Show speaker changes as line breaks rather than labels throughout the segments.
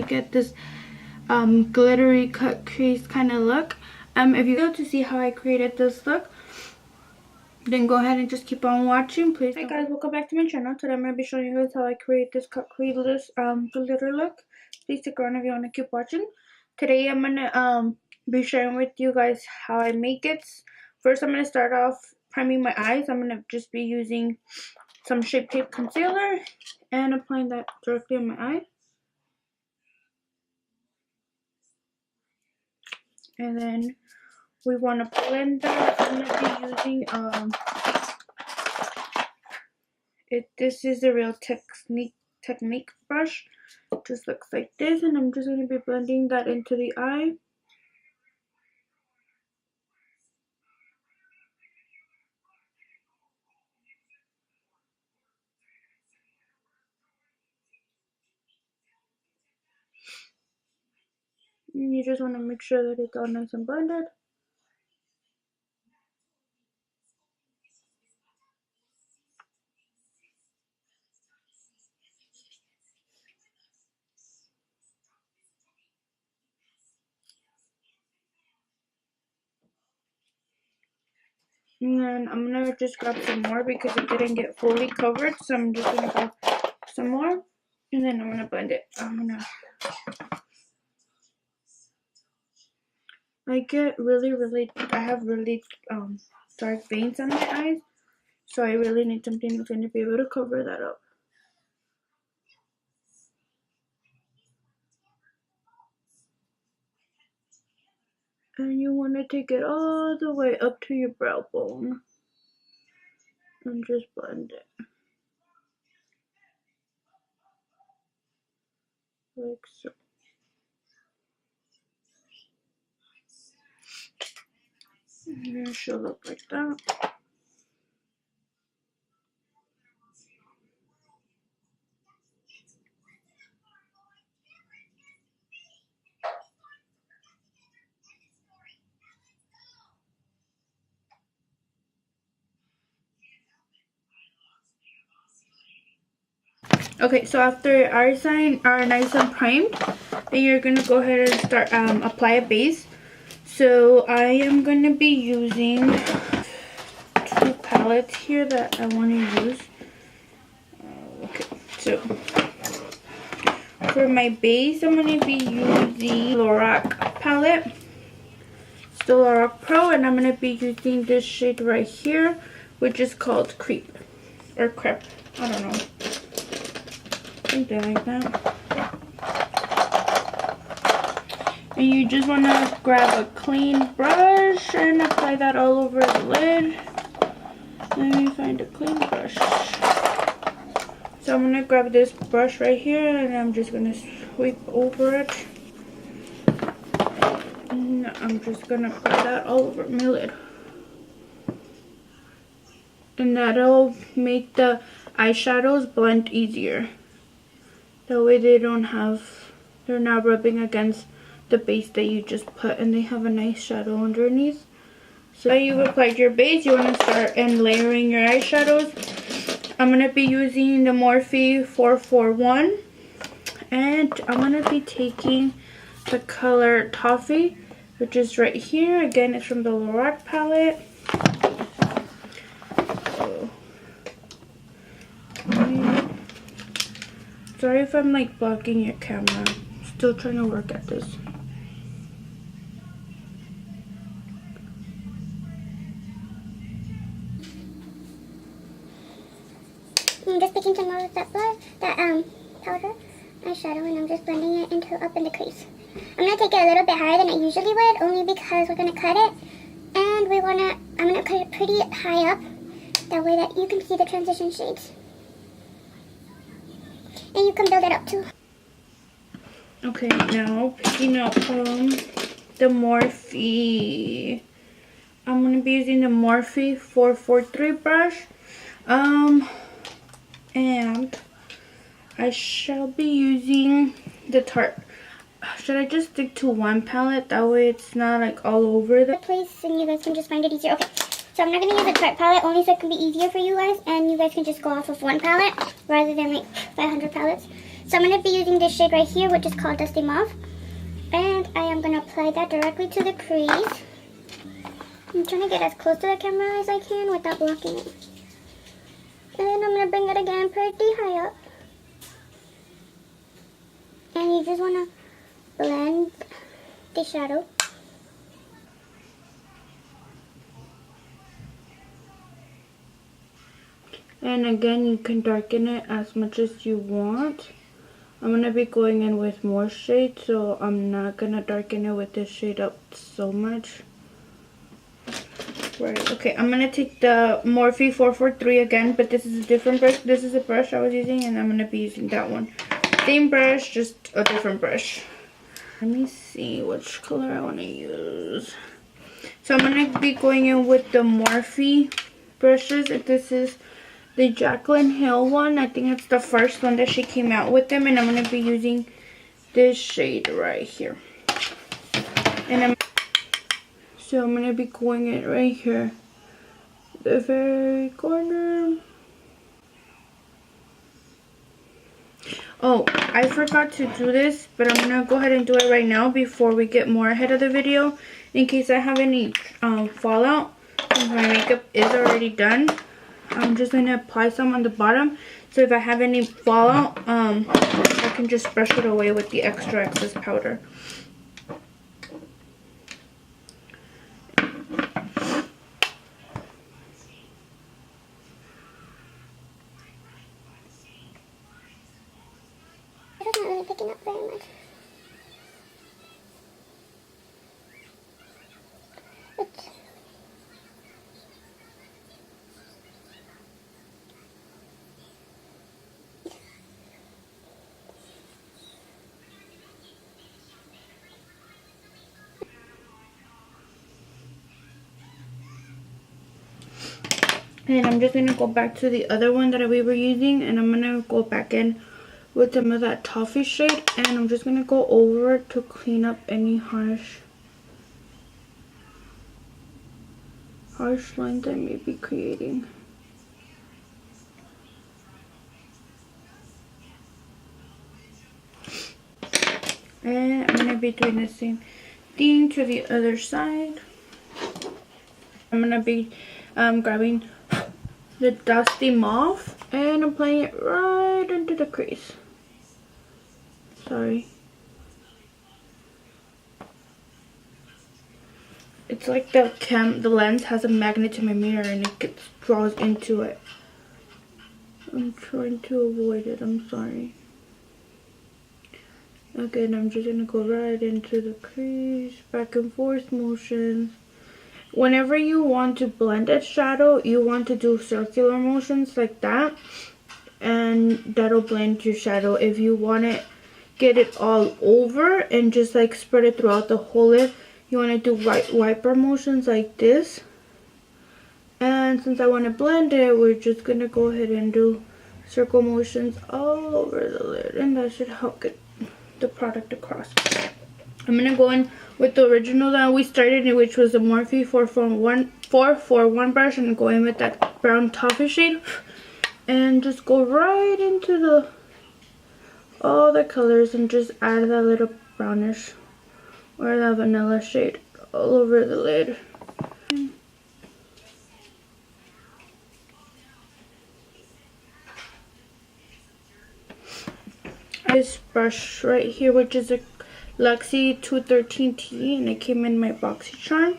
get this glittery cut crease kind of look. If you go to see how I created this look, then go ahead and just keep on watching, please. Hey guys, welcome back to my channel. Today I'm going to be showing you guys how I create this cut crease glitter look. Please stick around if you want to keep watching. Today I'm going to be sharing with you guys how I make it. First, I'm going to start off priming my eyes. I'm going to just be using some Shape Tape concealer and applying that directly on my eye. And then we want to blend that. I'm going to be using this is the Real Technique brush. It just looks like this, and I'm just going to be blending that into the eye. And you just want to make sure that it's all nice and blended. And then I'm going to just grab some more because it didn't get fully covered. So I'm just going to grab some more. And then I'm going to blend it. I have really dark veins on my eyes. So I really need something that's going to be able to cover that up. And you want to take it all the way up to your brow bone. And just blend it. Like so. And it should look like that. Okay, so after your eyes are nice and primed, then you're gonna go ahead and start apply a base. So I am gonna be using two palettes here that I want to use. Okay, so for my base, I'm gonna be using LORAC palette. It's the LORAC Pro, and I'm gonna be using this shade right here, which is called Creep or Crepe. I don't know. Something like that. And you just want to grab a clean brush and apply that all over the lid. Let me find a clean brush. So I'm going to grab this brush right here and I'm just going to sweep over it. And I'm just going to apply that all over my lid. And that'll make the eyeshadows blend easier. That way they're not rubbing against the base that you just put, and they have a nice shadow underneath. So now you've applied your base, you want to start layering your eyeshadows. I'm going to be using the Morphe 441, and I'm going to be taking the color Toffee, which is right here. Again, it's from the LORAC palette. Sorry if I'm like blocking your camera. I'm still trying to work at this.
I'm just picking some more of that powder eyeshadow, and I'm just blending it up in the crease. I'm gonna take it a little bit higher than I usually would, only because we're gonna cut it, and I'm gonna cut it pretty high up, that way that you can see the transition shades. And you can build it up too.
Okay, now picking up the Morphe. I'm going to be using the Morphe 443 brush. And I shall be using the Tarte. Should I just stick to one palette? That way it's not like all over the
place and you guys can just find it easier. Okay. So I'm not going to use a Tarte palette, only so it can be easier for you guys, and you guys can just go off of one palette rather than like 500 palettes. So I'm going to be using this shade right here, which is called Dusty Mauve. And I am going to apply that directly to the crease. I'm trying to get as close to the camera as I can without blocking it. And then I'm going to bring it again pretty high up. And you just want to blend the shadow.
And again, you can darken it as much as you want. I'm going to be going in with more shade, so I'm not going to darken it with this shade up so much. Right, okay, I'm going to take the Morphe 443 again, but this is a different brush. This is a brush I was using, and I'm going to be using that one. Same brush, just a different brush. Let me see which color I want to use. So I'm going to be going in with the Morphe brushes. This is the JACLYN Hill one. I think it's the first one that she came out with them, and I'm going to be using this shade right here. And so I'm going to be going in right here, the very corner. Oh, I forgot to do this, but I'm going to go ahead and do it right now before we get more ahead of the video, in case I have any fallout. Since my makeup is already done, I'm just going to apply some on the bottom, so if I have any fallout, I can just brush it away with the extra excess powder.
It's not really picking up very much.
And I'm just going to go back to the other one that we were using, and I'm going to go back in with some of that toffee shade, and I'm just going to go over it to clean up any harsh lines I may be creating. And I'm going to be doing the same thing to the other side. I'm going to be grabbing the Dusty Mauve and applying it right into the crease. Sorry. It's like the lens has a magnet to my mirror and it draws into it. I'm trying to avoid it, I'm sorry. Again, I'm just going to go right into the crease, back and forth motions. Whenever you want to blend a shadow, you want to do circular motions like that, and that'll blend your shadow. If you want to get it all over and just like spread it throughout the whole lid, you want to do wiper motions like this. And since I want to blend it, we're just going to go ahead and do circle motions all over the lid, and that should help get the product across. I'm going to go in with the original that we started in, which was the Morphe 441 brush, and go in with that brown toffee shade and just go right into all the colors and just add that little brownish or that vanilla shade all over the lid. This brush right here, which is a Luxie 213T, and it came in my BoxyCharm.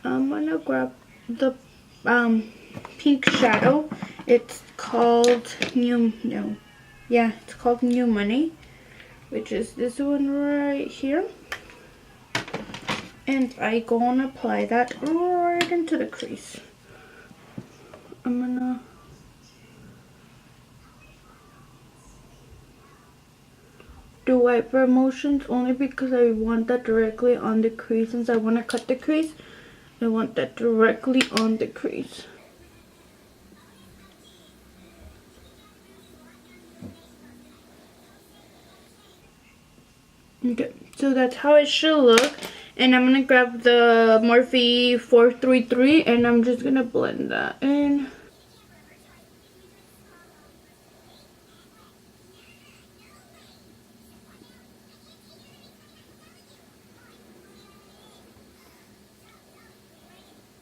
I'm gonna grab the pink shadow. It's called it's called New Money, which is this one right here. And I go and apply that right into the crease. I'm gonna do wiper motions only because I want that directly on the crease. Since I want to cut the crease, I want that directly on the crease. Okay, so that's how it should look. And I'm going to grab the Morphe 433 and I'm just going to blend that in.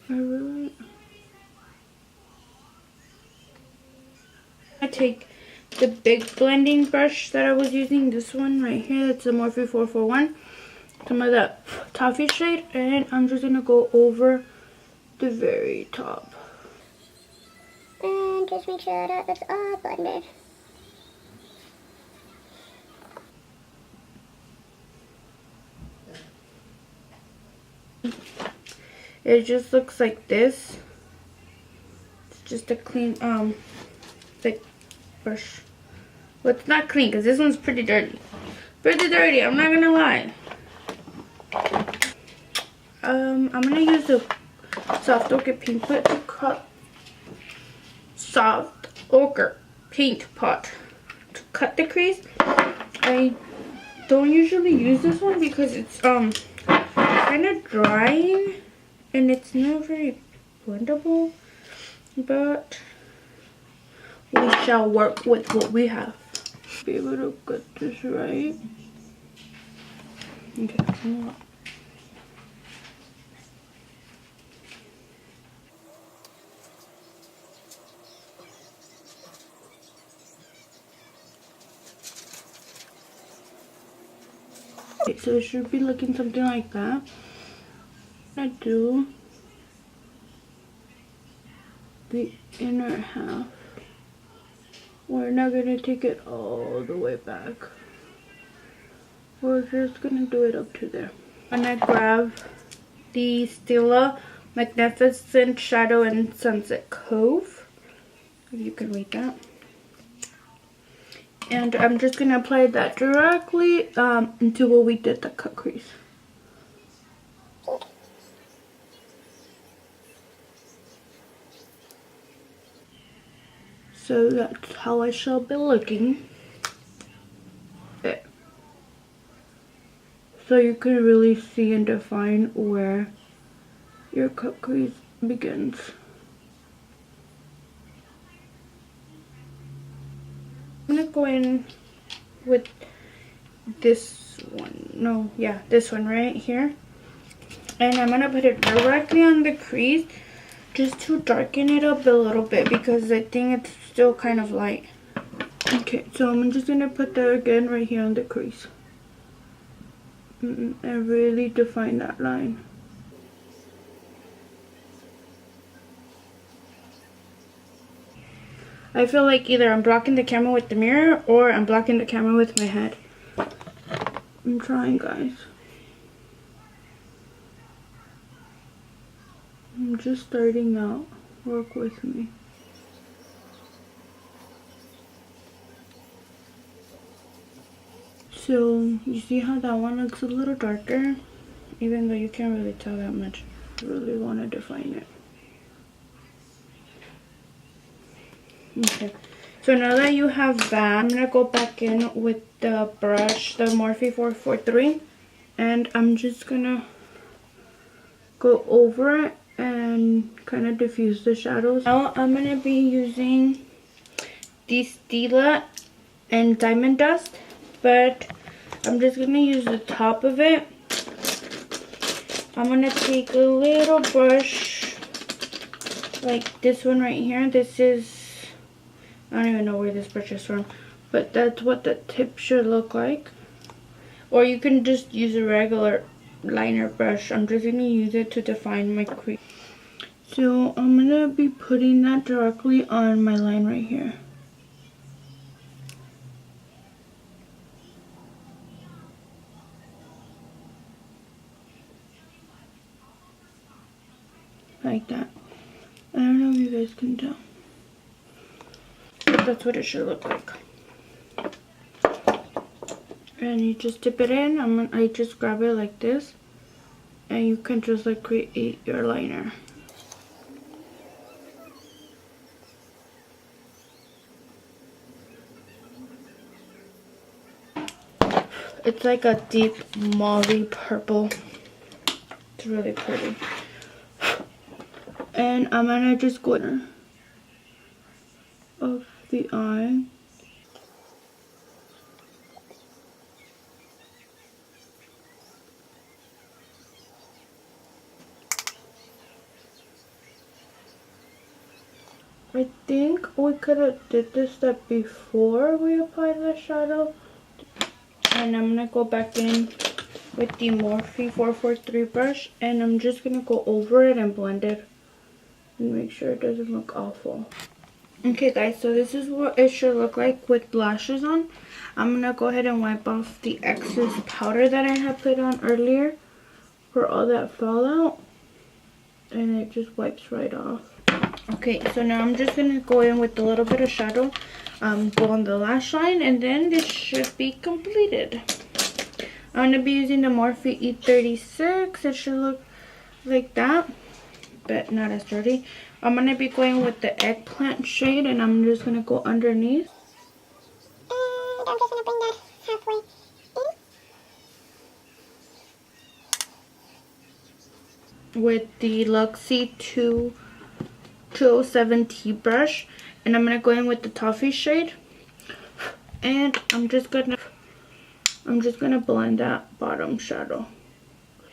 I take the big blending brush that I was using, this one right here, it's the Morphe 441, some of that toffee shade, and I'm just gonna go over the very top.
And just make sure that it's all blended.
It just looks like this. It's just a clean thick brush. Well, it's not clean because this one's pretty dirty. Pretty dirty, I'm not gonna lie. I'm gonna use a soft ochre paint pot to cut the crease. I don't usually use this one because it's kind of drying and it's not very blendable, but we shall work with what we have. Be able to get this right. Okay. Okay, so it should be looking something like that. I do the inner half. We're not gonna take it all the way back. We're just gonna do it up to there. I'm gonna grab the Stila Magnificent Shadow and Sunset Cove, if you can read that. And I'm just gonna apply that directly into where we did the cut crease. So that's how I shall be looking. There. So you can really see and define where your cut crease begins. I'm gonna go in with this one. No, yeah, this one right here. And I'm gonna put it directly on the crease just to darken it up a little bit because I think it's still kind of light. Okay, so I'm just gonna put that again right here on the crease. And really define that line. I feel like either I'm blocking the camera with the mirror or I'm blocking the camera with my head. I'm trying, guys. I'm just starting out. Work with me. So, you see how that one looks a little darker? Even though you can't really tell that much. I really want to define it. Okay. So now that you have that, I'm going to go back in with the brush, the Morphe 443. And I'm just going to go over it and kind of diffuse the shadows. Now I'm going to be using the Stila and Diamond Dust, but I'm just going to use the top of it. I'm going to take a little brush like this one right here. This is, I don't even know where this brush is from, but that's what the tip should look like. Or you can just use a regular liner brush. I'm just going to use it to define my crease. So I'm going to be putting that directly on my line right here. Like that. I don't know if you guys can tell. But that's what it should look like. And you just dip it in. I just grab it like this. And you can just like create your liner. It's like a deep mauve purple. It's really pretty. And I'm gonna just go in of the eye. I think we could have did this step before we applied the shadow. And I'm going to go back in with the Morphe 443 brush. And I'm just going to go over it and blend it. And make sure it doesn't look awful. Okay guys, so this is what it should look like with lashes on. I'm going to go ahead and wipe off the excess powder that I had put on earlier. For all that fell out. And it just wipes right off. Okay, so now I'm just going to go in with a little bit of shadow, go on the lash line, and then this should be completed. I'm going to be using the Morphe E36. It should look like that, but not as dirty. I'm going to be going with the eggplant shade, and I'm just going to go underneath.
And I'm just going to bring that halfway in.
With the Luxie 207T brush, and I'm gonna go in with the toffee shade, and I'm just gonna blend that bottom shadow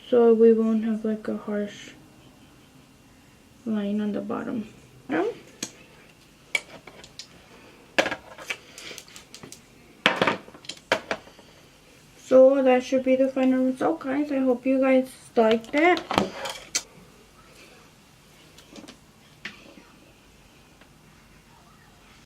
so we won't have like a harsh line on the bottom. So that should be the final result, guys. I hope you guys liked it.